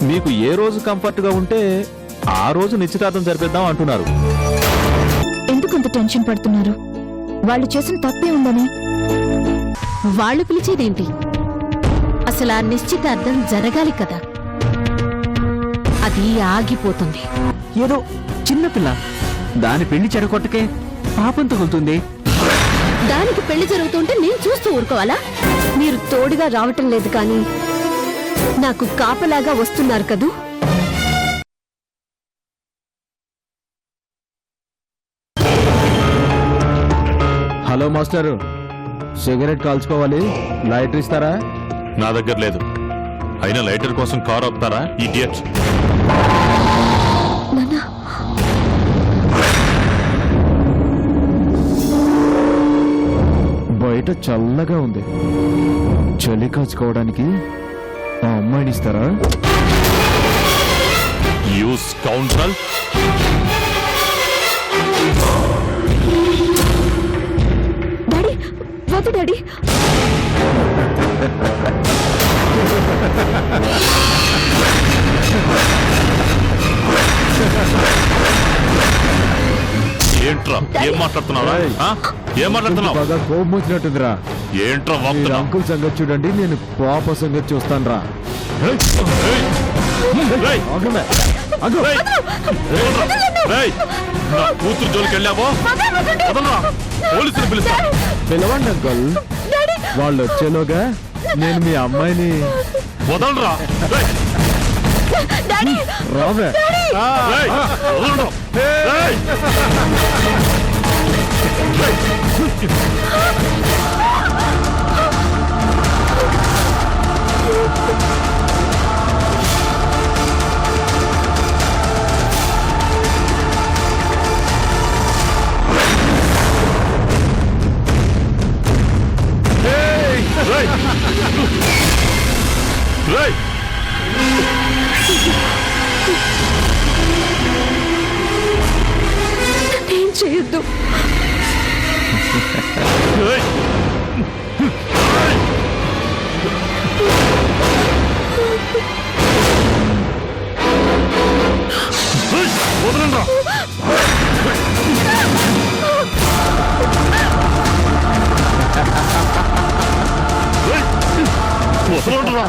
మీకు ఏ రోజు కంఫర్ట్ గా ఉంటే ఆ రోజు నిశ్చితార్థం జరిపిద్దాం అంటున్నారు. ఎందుకంత టెన్షన్ పడుతున్నారు? వాళ్ళు చేసిన తప్పే ఉందని. వాళ్ళు పిలిచేదేంటి? అసలు ఆ నిశ్చితార్థం జరగాలి కదా, అది ఆగిపోతుంది. ఏదో చిన్నపిల్ల, దాని పెళ్లి చెడగొట్టకే పాపం తగులుతుంది. దానికి పెళ్లి జరుగుతుంటే నేను చూస్తూ ఊరుకోవాలా? మీరు తోడుగా రావటం లేదు కానీ నాకు కాపలాగా వస్తున్నారు కదూ. హలో మాస్టర్, సిగరెట్ కాల్చుకోవాలి, లైటర్ ఇస్తారా? నా దగ్గర లేదు. అయినా లైటర్ కోసం కార్ ఆపుతారా ఇడియట్? బయట చల్లగా ఉంది, చలి కాచుకోవడానికి ఆ అమ్మాయిని ఇస్తారా? You scoundrel! డాడీ వద్దు డాడీ. ఏంట్రా ఏం మాట్లాడుతున్నావా? ఏం మాట్లాడుతున్నావు? బాగా కోపం వచ్చినట్టుందిరా. ఏంట్రా అంకుల్ సంగతి చూడండి, నేను పాప సంగతి చూస్తాను రా. కూతురు జోలికి వెళ్ళావో పోలీసులు పిలుస్తా. పిలవండి అంకుల్, వాళ్ళు వచ్చేలోగా నేను మీ అమ్మాయిని వదలరా. రావే. ఏం చేయొద్దు. వదలండ్రా. వదలండ్రా.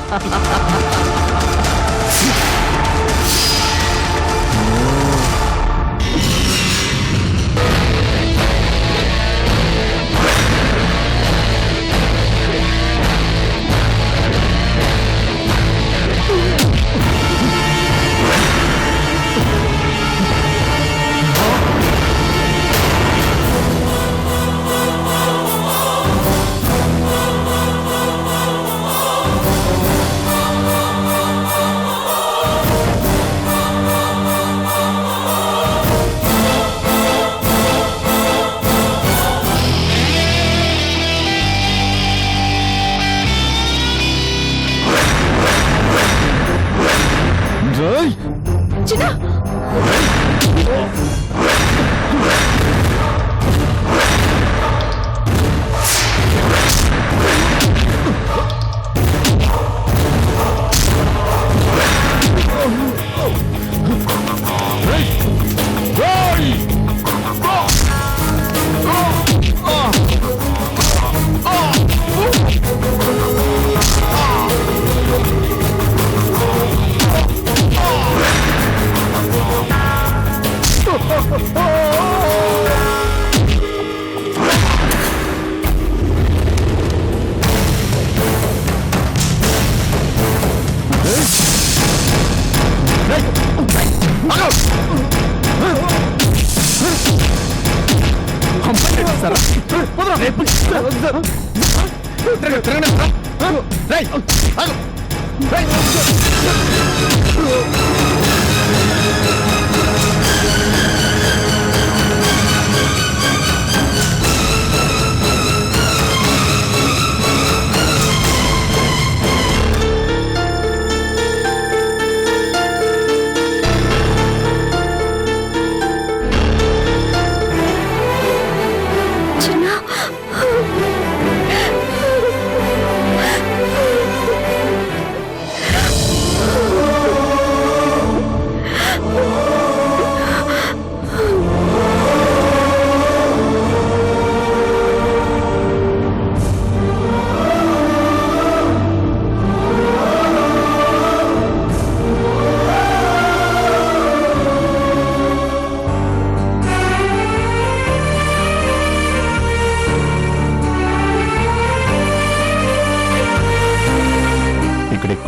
చిన్న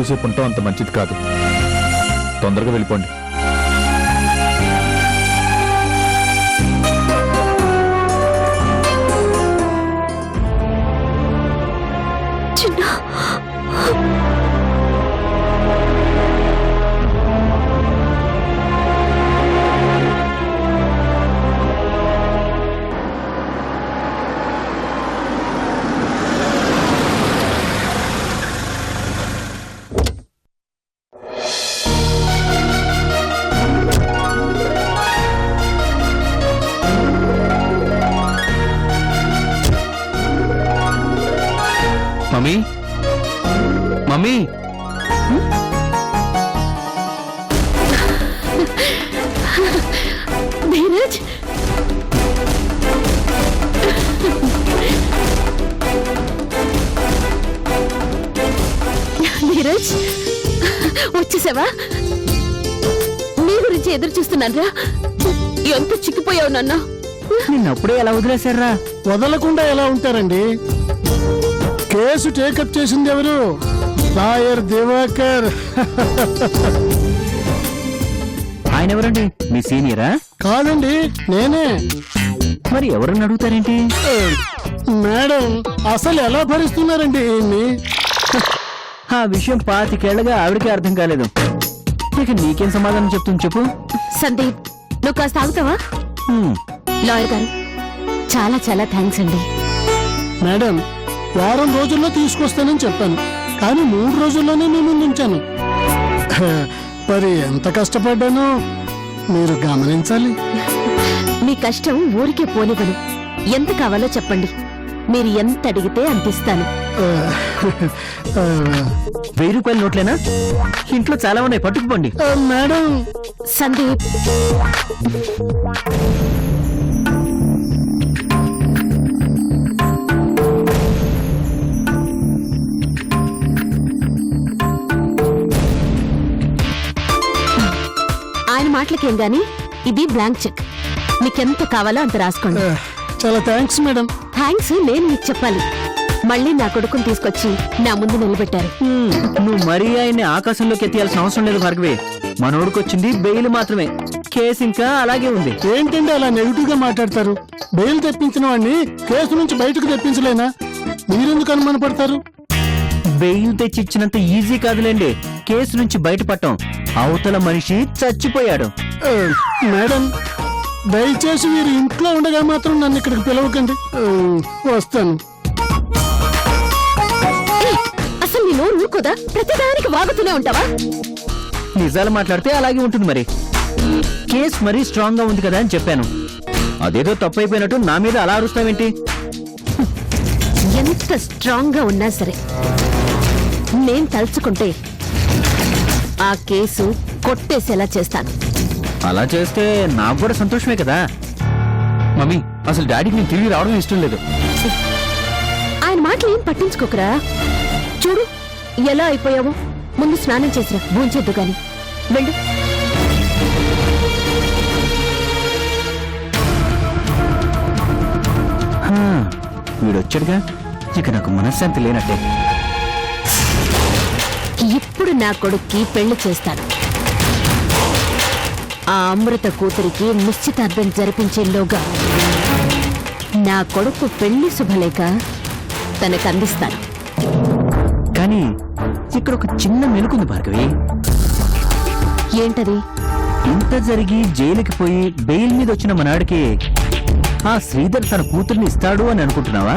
ఎక్కువసేపు ఉంటాం అంత మంచిది కాదు. తొందరగా వెళ్ళిపోండి. చిన్న మమ్మీ మమ్మీ ధీరజ్, ధీరజ్ వచ్చేసావా? నీ గురించి ఎదురు చూస్తున్నాను రా. ఎంత చిక్కిపోయావు నాన్న. నిన్నప్పుడే ఎలా వదిలేశారా? వదలకుండా ఎలా ఉంటారండి? కేసు టేకప్ చేసింది ఎవరు? లాయర్ దివాకర్. ఆయన ఎవరండి? మీ సీనియరా? కాదండి, నేనే. మరి ఎవరన్నా అడుగుతారేంటి? మేడం అసలు ఎలా భరిస్తున్నారండి ఈయన్ని? ఆ విషయం 25 ఏళ్లుగా ఆవిడకే అర్థం కాలేదు. ఇక నీకేం సమాధానం చెప్తుంది చెప్పు. సందీప్, నువ్వు కాస్త ఆగుతావా? హ్మ్. లాయర్ గారు, చాలా చాలా థ్యాంక్స్ అండి. మేడం వారం రోజుల్లో తీసుకొస్తానని చెప్పాను, కానీ 3 రోజుల్లోనే మీ ముందు ఉంచాను. మరి ఎంత కష్టపడ్డానో మీరు గమనించాలి. మీ కష్టం ఊరికే పోనివ్వను. ఎంత కావాలో చెప్పండి, మీరు ఎంత అడిగితే అంత ఇస్తాను. 1000 రూపాయల నోట్లేనా? ఇంట్లో చాలా ఉన్నాయి, పట్టుకుపోండి. మేడం సందీప్, ఆయన మాటలకేం గాని ఇది బ్లాంక్ చెక్. మీకెంత కావాలో అంత రాసుకోండి. చాలా థ్యాంక్స్ మేడం. థ్యాంక్స్ నేను మీకు చెప్పాలి. మళ్ళీ నా కొడుకుని తీసుకొచ్చి నా ముందు నిలబెట్టారు. నువ్వు మరీ ఆయన్ని ఆకాశంలోకి ఎత్తియాల్సిన అవసరం లేదు భార్గవి. మనోడికొచ్చింది బెయిల్ మాత్రమే. కేసు ఇంకా అలాగే ఉంది. ఏంటంటే అలా నెగిటివ్ గా మాట్లాడతారు? బెయిల్ తెప్పించిన వాడిని కేసు నుంచి బయటకు తెప్పించలేనా? మీరెందుకు అనుమానపడతారు? బెయిల్ తెచ్చిచ్చినంత ఈజీ కాదులేండి కేసు నుంచి బయటపడటం. అవతల మనిషి చచ్చిపోయాడు. మేడం దయచేసి మీరు ఇంట్లో ఉండగా మాత్రం నన్ను ఇక్కడికి పిలవకండి. వస్తాను. అసలు నీ నోరు ఊరుకోదా? ప్రతిదానికి వాగుతూనే ఉంటావా? నిజాలు మాట్లాడితే అలాగే ఉంటుంది. మరి కేసు మరీ స్ట్రాంగ్ గా ఉంది కదా అని చెప్పాను. అదేదో తప్పైపోయినట్టు నా మీద అలా అరుస్తావేంటి? ఎంత స్ట్రాంగ్ గా ఉన్నా సరే నేను తలుచుకుంటే ఆ కేసు కొట్టేసేలా చేస్తాను. అలా చేస్తే నాకు కూడా సంతోషమే కదా. మమ్మీ అసలు డాడీకి నేను తిరిగి రావడం ఇష్టం లేదు. ఆయన మాటలు ఏం పట్టించుకోకరా. చూడు ఎలా అయిపోయావో. ముందు స్నానం చేసిరా, భోంచేద్దు గాని. వెళ్ళు. వీడొచ్చాడుగా, ఇక నాకు మనశ్శాంతి లేనట్టే. ఇప్పుడు నా కొడుక్కి పెళ్లి చేస్తాను. ఆ అమృత కూతురికి నిశ్చితార్థం జరిపించేలోగా నా కొడుకు పెళ్లి శుభలేఖ తనకు అందిస్తాను. కానీ ఇక్కడ ఒక చిన్న మెలుకుంది భార్గవి. ఏంటది? ఇంత జరిగి జైలుకి పోయి బెయిల్ మీద వచ్చిన మనాడికి ఆ శ్రీధర్ తన కూతుర్ని ఇస్తాడు అని అనుకుంటున్నావా?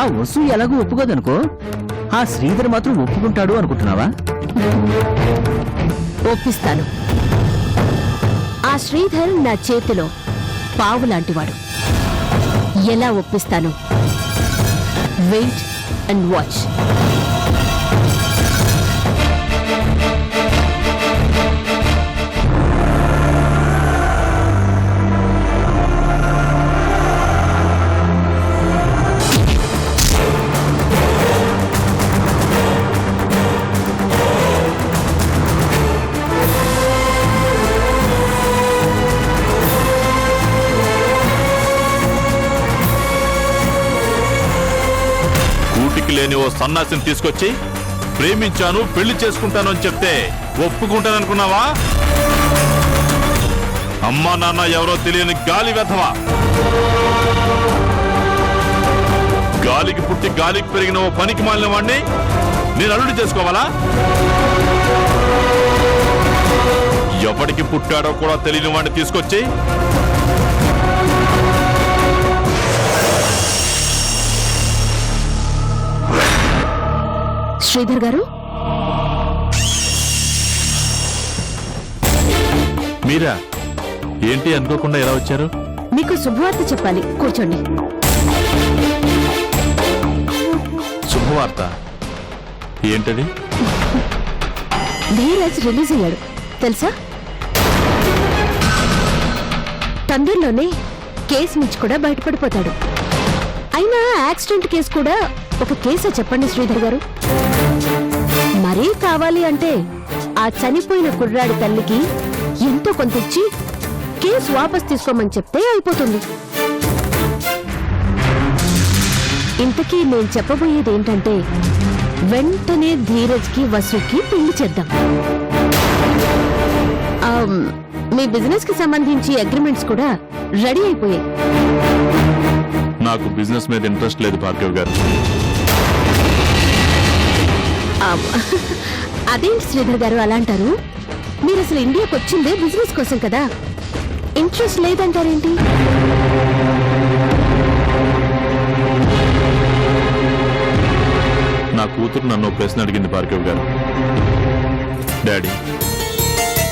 ఆ వసు ఎలాగో ఒప్పుకోదనుకో, ఆ శ్రీధర్ మాత్రం ఒప్పుకుంటాడు అనుకుంటున్నావా? ఒప్పిస్తాను. ఆ శ్రీధర్ నా చేతిలో పావు లాంటివాడు. ఎలా ఒప్పిస్తాను? Wait and watch. కూటికి లేని ఓ సన్నాసిని తీసుకొచ్చి ప్రేమించాను, పెళ్లి చేసుకుంటాను అని చెప్తే ఒప్పుకుంటాననుకున్నావా? అమ్మా నాన్న ఎవరో తెలియని గాలి వెధవా. గాలికి పుట్టి గాలికి పెరిగిన ఓ పనికి మాలిన వాడిని నేను అల్లుడు చేసుకోవాలా? ఎవడికి పుట్టాడో కూడా తెలియని వాడిని తీసుకొచ్చి శ్రీధర్ గారు, మీరా? ఏంటి అనుకోకుండా ఎలా వచ్చారు? మీకు శుభవార్త చెప్పాలి, కూర్చోండి. శుభవార్త ఏంటది? ధీరజ్ రిలీజ్ అయ్యాడు తెలుసా? తొందరలోనే కేసు నుంచి కూడా బయటపడిపోతాడు. అయినా యాక్సిడెంట్ కేసు కూడా ఒక కేసే చెప్పండి శ్రీధర్ గారు. మరీ కావాలి అంటే ఆ చనిపోయిన కుర్రాడి తల్లికి ఎంతో కొంత ఇచ్చి కేసు వాపస్ తీసుకోమని చెప్తే అయిపోతుంది. ఇంతకీ నేను చెప్పబోయేది ఏంటంటే వెంటనే ధీరజ్కి వసుకి పెళ్లి చేద్దాం. మీ బిజినెస్ కి సంబంధించి అగ్రిమెంట్స్ కూడా రెడీ అయిపోయాయి. నాకు బిజినెస్ మీద ఇంట్రెస్ట్ లేదు భార్గవ్ గారు. అదేంటి శ్రీధర్ గారు అలా అంటారు? మీరు అసలు ఇండియాకి వచ్చిందే బిజినెస్ కోసం కదా, ఇంట్రెస్ట్ లేదంటారేంటి? నా కూతురు నన్ను ప్రశ్న అడిగింది భార్గవ్ గారు. డాడీ,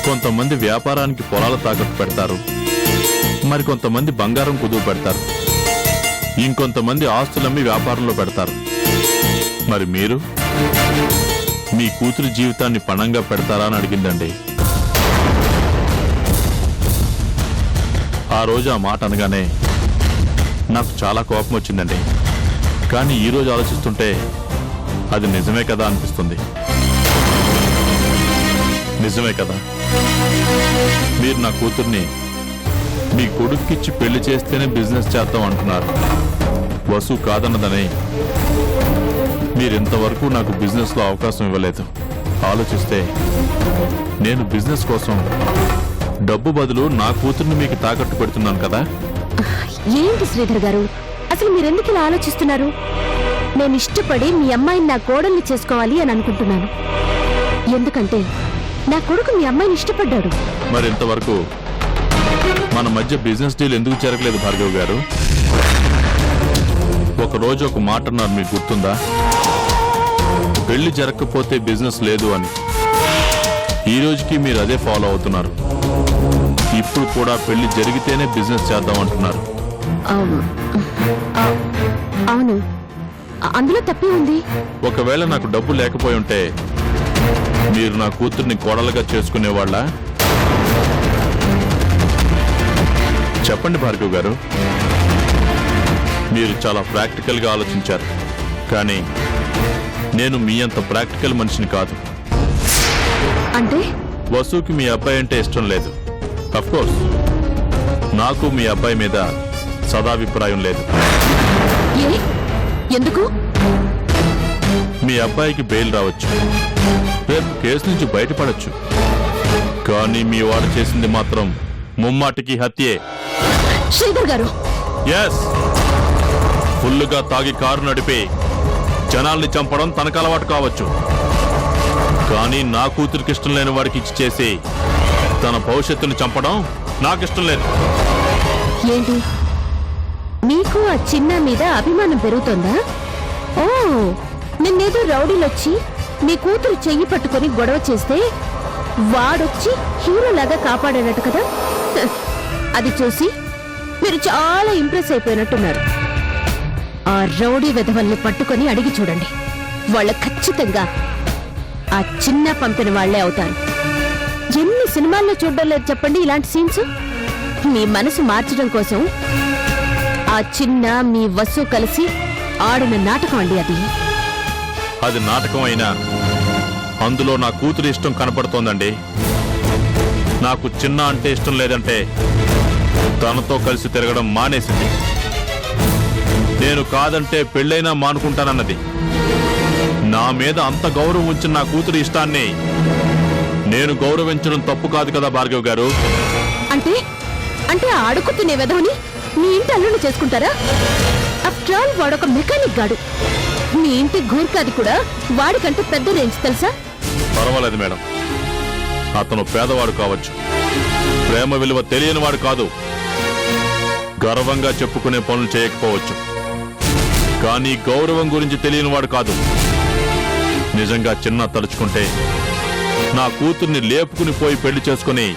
కొంతమంది వ్యాపారానికి పొలాలు తాకట్టు పెడతారు, మరి కొంతమంది బంగారం కుదువు పెడతారు, ఇంకొంతమంది ఆస్తులమ్మి వ్యాపారంలో పెడతారు. మరి మీరు మీ కూతురు జీవితాన్ని పణంగా పెడతారా అని అడిగిందండి. ఆ రోజు ఆ మాట అనగానే నాకు చాలా కోపం వచ్చిందండి. కానీ ఈ రోజు ఆలోచిస్తుంటే అది నిజమే కదా అనిపిస్తుంది. నిజమే కదా, మీరు నా కూతుర్ని మీ కొడుక్కిచ్చి పెళ్లి చేస్తేనే బిజినెస్ చేద్దాం అంటున్నారు. వసు కాదన్నదనే మీరింతవరకు నాకు బిజినెస్ లో అవకాశం ఇవ్వలేదు. ఆలోచిస్తే నేను బిజినెస్ కోసం డబ్బు బదులు నా కూతుర్ని మీకు తాకట్టు పెడుతున్నాను కదా. ఏంటి శ్రీధర్ గారు, అసలు మీరెందుకు ఇలా ఆలోచిస్తున్నారు? నేను ఇష్టపడి మీ అమ్మాయిని నా కోడల్ని చేసుకోవాలి అని అనుకుంటున్నాను. ఎందుకంటే నా కొడుకు మీ అమ్మాయిని ఇష్టపడ్డాడు. మరి ఇంతవరకు మన మధ్య బిజినెస్ డీల్ ఎందుకు జరగలేదు భార్గవ్ గారు? ఒక రోజు ఒక మాట అన్నారు, మీకు గుర్తుందా? పెళ్లి జరగకపోతే బిజినెస్ లేదు అని. ఈ రోజుకి మీరు అదే ఫాలో అవుతున్నారు. ఇప్పుడు కూడా పెళ్లి జరిగితేనే బిజినెస్ చేద్దాం అంటున్నారు. అవును, అందులో తప్పే ఉంది. ఒకవేళ నాకు డబ్బు లేకపోయి ఉంటే మీరు నా కూతుర్ని కోడలుగా చేసుకునేవాళ్ళ? చెప్పండి భార్గవ్ గారు. మీరు చాలా ప్రాక్టికల్ గా ఆలోచించారు, కానీ నేను మీ అంత ప్రాక్టికల్ మనిషిని కాదు. అంటే వసుకి మీ అబ్బాయి అంటే ఇష్టం లేదు. అఫ్ కోర్స్ నాకు మీ అబ్బాయి మీద సదాభిప్రాయం లేదు. ఎందుకు? మీ అబ్బాయికి బెయిల్ రావచ్చు, రేపు కేసు నుంచి బయటపడచ్చు. కానీ మీ వాడు చేసింది మాత్రం ముమ్మాటికి హత్యే. శ్రీధర్ గారు, ఎస్, ఫుల్లుగా తాగి కారు నడిపి జనాల్ని చంపడం తనకు అలవాటు కావచ్చు, కానీ నా కూతురికి ఇష్టం లేని వాడికి ఇచ్చి చేసి తన భవిష్యత్తును చంపడం నాకిష్టం లేదు. ఏంటి మీకు ఆ చిన్న మీద అభిమానం పెరుగుతోందా? ఓ, నిన్నేదో రౌడీలొచ్చి మీ కూతురు చెయ్యి పట్టుకొని గొడవ చేస్తే వాడొచ్చి హీరోలాగా కాపాడాడట కదా. అది చూసి మీరు చాలా ఇంప్రెస్ అయిపోయినట్టున్నారు. ఆ రౌడీ వెధవల్ని పట్టుకొని అడిగి చూడండి, వాళ్ళ ఖచ్చితంగా ఆ చిన్న పంపిన వాళ్లే అవుతారు. ఎన్ని సినిమాల్లో చూడడం లేదు చెప్పండి ఇలాంటి సీన్స్? మీ మనసు మార్చడం కోసం ఆ చిన్న మీ వసు కలిసి ఆడిన నాటకం అండి అది. అది నాటకం అయినా అందులో నా కూతురు ఇష్టం కనపడుతోందండి. నాకు చిన్న అంటే ఇష్టం లేదంటే తనతో కలిసి తిరగడం మానేసింది. నేను కాదంటే పెళ్ళైనా మానుకుంటానన్నది. నా మీద అంత గౌరవం ఉంచిన నా కూతురు ఇష్టాన్ని నేను గౌరవించడం తప్పు కాదు కదా భార్గవ్ గారు. అంటే అంటే అడుగు తినే వెధవని మీ ఇంటి అల్లుని చేసుకుంటారా? ఆఫ్టర్ ఆల్ వాడొక మెకానిక్ గాడు. మీ ఇంటి గూర్ఖాది కూడా వాడికంటే పెద్ద రేంజ్ తెలుసా? పర్వాలేదు మేడం, అతను పేదవాడు కావచ్చు, ప్రేమ విలువ తెలియనివాడు కాదు, గర్వంగా చెప్పుకునే పనులు చేయకపోవచ్చు, కానీ గౌరవం గురించి తెలియనివాడు కాదు. నిజంగా చిన్న తలుచుకుంటే నా కూతుర్ని లేపుకుని పోయి పెళ్లి చేసుకుని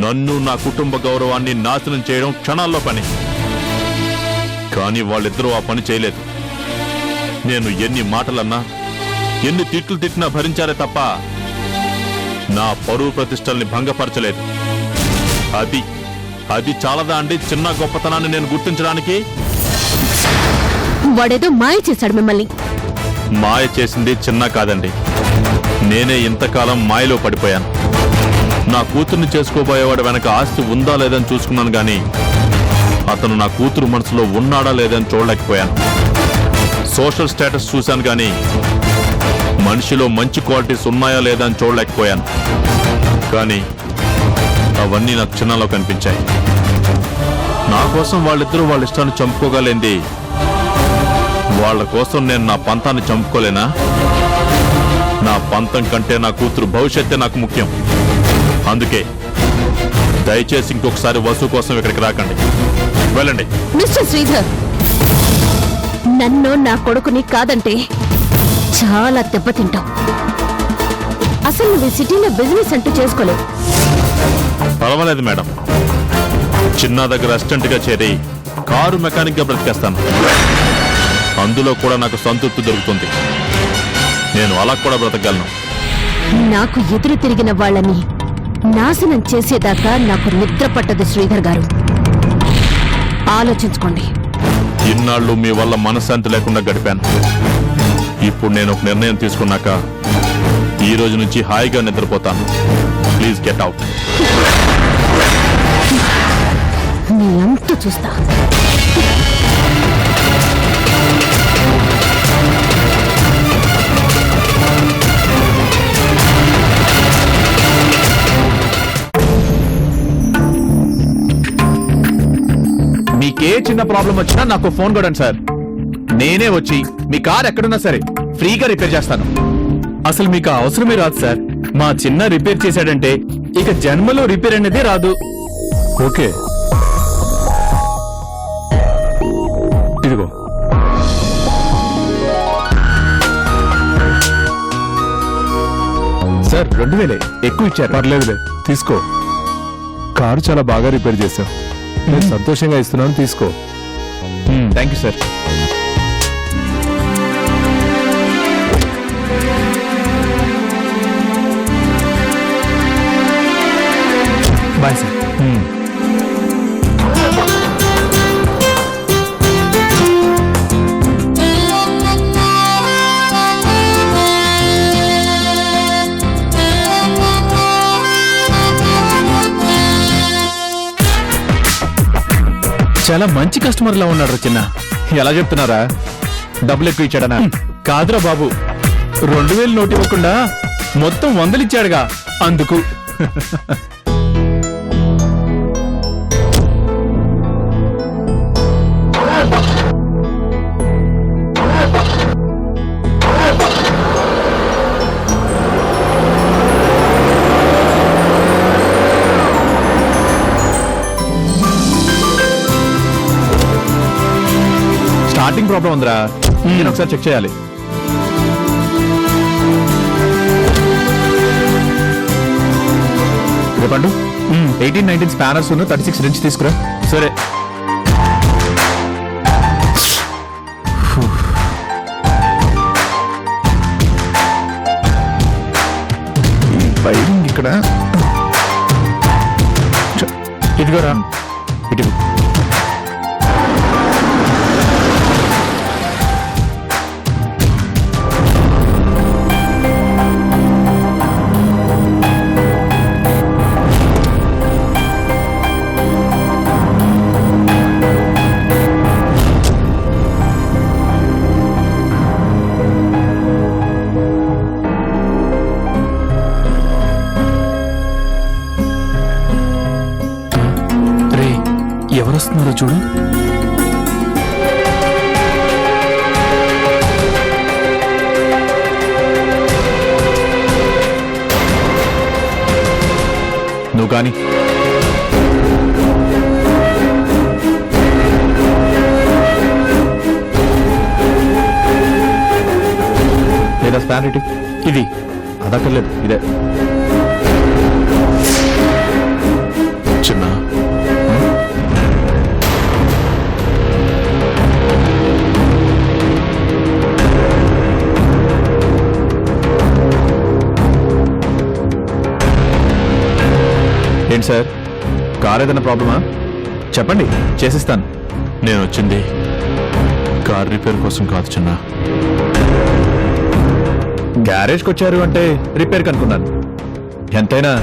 నన్ను నా కుటుంబ గౌరవాన్ని నాశనం చేయడం క్షణాల్లో పని. కానీ వాళ్ళిద్దరూ ఆ పని చేయలేదు. నేను ఎన్ని మాటలన్నా ఎన్ని తిట్లు తిట్టినా భరించారే తప్ప నా పరువు ప్రతిష్టల్ని భంగపరచలేదు. అది చాలదా అండి చిన్న గొప్పతనాన్ని నేను గుర్తించడానికి? వాడేదో మాయ చేశాడు మిమ్మల్ని. మాయ చేసింది చిన్న కాదండి, నేనే ఇంతకాలం మాయలో పడిపోయాను. నా కూతుర్ని చేసుకోబోయేవాడు వెనక ఆస్తి ఉందా లేదని చూసుకున్నాను గాని అతను నా కూతురు మనసులో ఉన్నాడా లేదని చూడలేకపోయాను. సోషల్ స్టేటస్ చూశాను గాని మనిషిలో మంచి క్వాలిటీస్ ఉన్నాయా లేదా అని చూడలేకపోయాను. కానీ అవన్నీ నాకు చిన్నలో కనిపించాయి. నా కోసం వాళ్ళిద్దరూ వాళ్ళ ఇష్టాన్ని చంపుకోగలేంది, వాళ్ళ కోసం నేను నా పంతాన్ని చంపుకోలేనా? నా పంతం కంటే నా కూతురు భవిష్యత్తే నాకు ముఖ్యం. అందుకే దయచేసి ఇంకొకసారి వసు కోసం ఇక్కడికి రాకండి, వెళ్ళండి. మిస్టర్ శ్రీధర్, నన్ను నా కొడుకుని కాదంటే చాలా దెబ్బతింటావు. అసలు నువ్వు ఈ సిటీలో బిజినెస్ అంటూ చేసుకోలేవు. పర్వాలేదు మేడం, చిన్న దగ్గర అసిస్టెంట్ గా చేరి కారు మెకానిక్ గా బ్రతికేస్తాను. అందులో కూడా నాకు సంతృప్తి దొరుకుతుంది. నేను అలా కూడా బ్రతకగలను. నాకు ఎదురు తిరిగిన వాళ్ళని నాశనం చేసేదాకా నాకు నిద్ర పట్టదు శ్రీధర్ గారు. ఆలోచించుకోండి. ఇన్నాళ్ళు మీ వల్ల మనశ్శాంతి లేకుండా గడిపాను. ఇప్పుడు నేను ఒక నిర్ణయం తీసుకున్నాక ఈ రోజు నుంచి హాయిగా నిద్రపోతాను. Please get out. నీ అంత చూస్తా. మీకే చిన్న ప్రాబ్లం వచ్చినా నాకు ఫోన్ కొడండి సార్, నేనే వచ్చి మీ కార్ ఎక్కడున్నా సరే ఫ్రీగా రిపేర్ చేస్తాను. అసలు మీకు ఆ అవసరమే రాదు సార్. మా చిన్న రిపేర్ చేశాడంటే ఇక జన్మలో రిపేర్ అనేది రాదు. ఓకే, ఇదిగో సార్, 2000 ఎక్కువ ఇచ్చారు. పర్లేదులే, తీసుకో. కారు చాలా బాగా రిపేర్ చేశావు, నేను సంతోషంగా ఇస్తున్నాను, తీసుకో. Thank you sir. Bye sir. చాలా మంచి కస్టమర్ లా ఉన్నాడు చిన్న. ఎలా చెప్తున్నారా? డబ్బులు ఎక్కువ ఇచ్చాడనా? కాదురా బాబు, 2000 నోటు ఇవ్వకుండా మొత్తం 100 ఇచ్చాడుగా, అందుకు. స్టార్టింగ్ ప్రాబ్లం ఉందిరా, నేను ఒకసారి చెక్ చేయాలి. రేపండు 18-19 స్పానర్స్ 36 ఇంచ్ తీసుకురా. సరే. వైరింగ్ ఇక్కడ, ఇదిగోరా, ఇటు. ఎవరొస్తున్నారో చూడు. నువ్వు కానీ లేదా స్పాన్ రేటింగ్ ఇది అదక్కర్లేదు ఇదే. చిన్న ఏంటి సార్ కార్ ఏదైనా ప్రాబ్లమా చెప్పండి చేసిస్తాను. నేను వచ్చింది కార్ రిపేర్ కోసం కాదు చిన్న. గ్యారేజ్కి వచ్చారు అంటే రిపేర్కి అనుకున్నాను. ఎంతైనా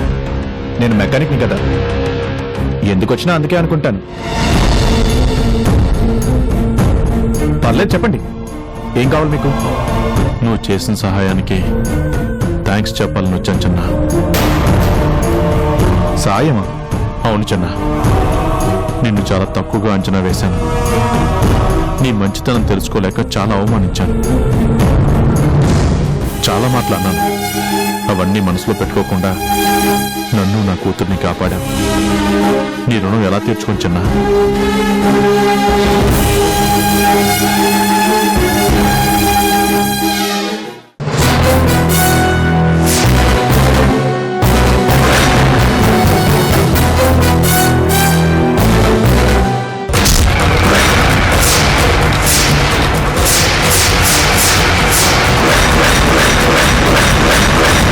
నేను మెకానిక్ని కదా, ఎందుకు వచ్చినా అందుకే అనుకుంటాను. పర్లేదు చెప్పండి ఏం కావాలి మీకు. నువ్వు చేసిన సహాయానికి థ్యాంక్స్ చెప్పాలని వచ్చాను చిన్న. సాయమా? అవును చిన్న, నిన్ను చాలా తక్కువగా అంచనా వేశాను. నీ మంచితనం తెలుసుకోలేక చాలా అవమానించాను, చాలా మాట్లాడినాను. అవన్నీ మనసులో పెట్టుకోకుండా నన్ను నా కూతుర్ని కాపాడావు. నీ రుణం ఎలా తీర్చుకొని చిన్నా?